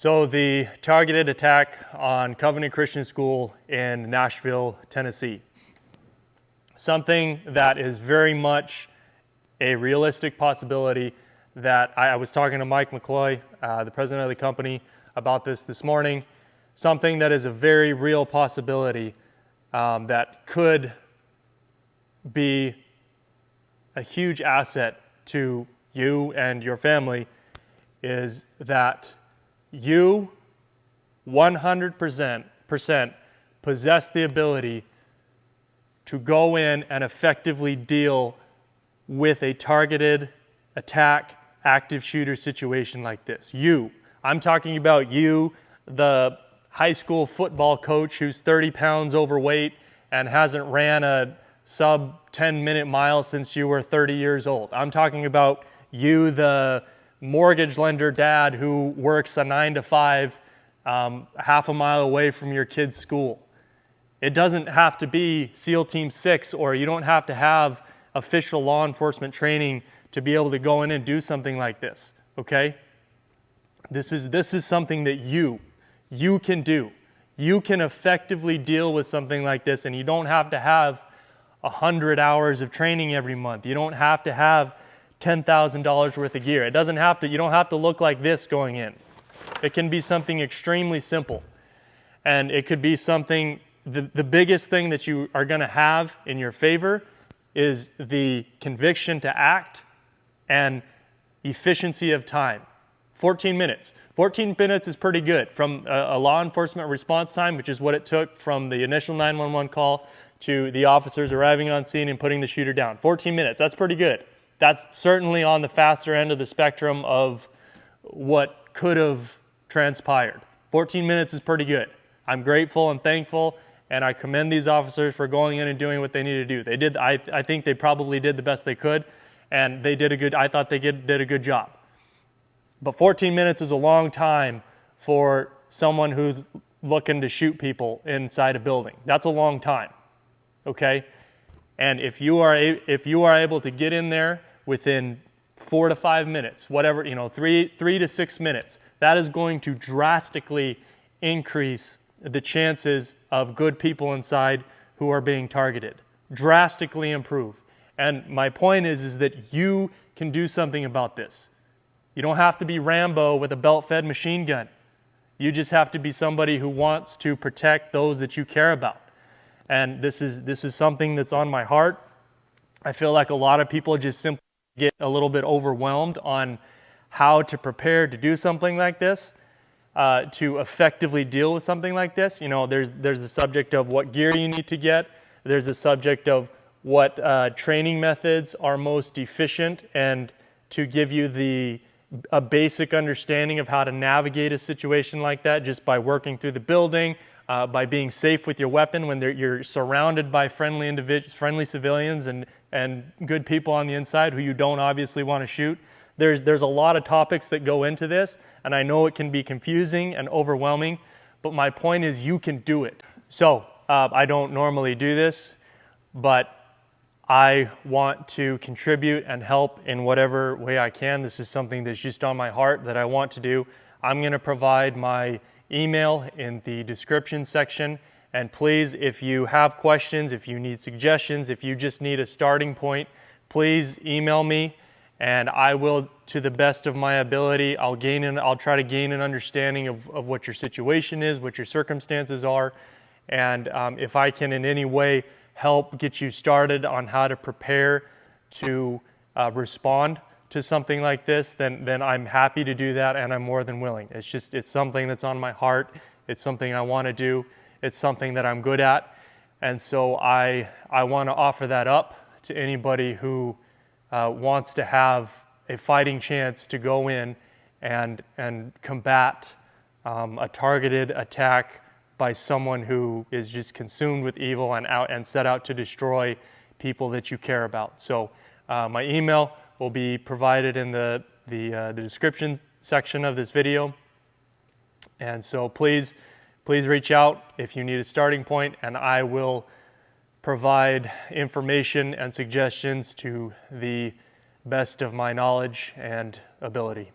So the targeted attack on Covenant Christian School in Nashville, Tennessee. Something that is very much a realistic possibility that I was talking to Mike McCloy, the president of the company, about this morning. Something that is a very real possibility that could be a huge asset to you and your family is that you 100% possess the ability to go in and effectively deal with a targeted attack, active shooter situation like this. I'm talking about you, the high school football coach who's 30 pounds overweight and hasn't ran a sub 10-minute mile since you were 30 years old. I'm talking about you, the mortgage lender dad who works a 9 to 5 half a mile away from your kid's school. It doesn't have to be SEAL Team 6, or you don't have to have official law enforcement training to be able to go in and do something like this, okay? This is something that you can do. You can effectively deal with something like this, and you don't have to have 100 hours of training every month. You don't have to have $10,000 worth of gear. You don't have to look like this going in. It can be something extremely simple. And it could be something, the biggest thing that you are going to have in your favor is the conviction to act and efficiency of time. 14 minutes. 14 minutes is pretty good from a law enforcement response time, which is what it took from the initial 911 call to the officers arriving on scene and putting the shooter down. 14 minutes, that's pretty good. That's certainly on the faster end of the spectrum of what could have transpired. 14 minutes is pretty good. I'm grateful and thankful, and I commend these officers for going in and doing what they needed to do. I think they probably did the best they could, and I thought they did a good job. But 14 minutes is a long time for someone who's looking to shoot people inside a building. That's a long time, okay? And if you are able to get in there within 4 to 5 minutes, whatever, 3 to 6 minutes, that is going to drastically increase the chances of good people inside who are being targeted. Drastically improve. And my point is that you can do something about this. You don't have to be Rambo with a belt-fed machine gun. You just have to be somebody who wants to protect those that you care about. And this is something that's on my heart. I feel like a lot of people just simply get a little bit overwhelmed on how to prepare to do something like this, to effectively deal with something like this. There's the subject of what gear you need to get. There's the subject of what training methods are most efficient and to give you a basic understanding of how to navigate a situation like that just by working through the building, by being safe with your weapon when you're surrounded by friendly civilians and good people on the inside who you don't obviously want to shoot. There's a lot of topics that go into this, and I know it can be confusing and overwhelming, but my point is you can do it. So I don't normally do this, but I want to contribute and help in whatever way I can. This is something that's just on my heart that I want to do. I'm going to provide my email in the description section. And please, if you have questions, if you need suggestions, if you just need a starting point, please email me and I will, to the best of my ability, I'll try to gain an understanding of what your situation is, what your circumstances are. And if I can in any way help get you started on how to prepare to respond to something like this, then I'm happy to do that, and I'm more than willing. It's something that's on my heart. It's something I want to do. It's something that I'm good at, and so I want to offer that up to anybody who wants to have a fighting chance to go in and combat a targeted attack by someone who is just consumed with evil and set out to destroy people that you care about. So my email will be provided in the description section of this video. And so please reach out if you need a starting point, and I will provide information and suggestions to the best of my knowledge and ability.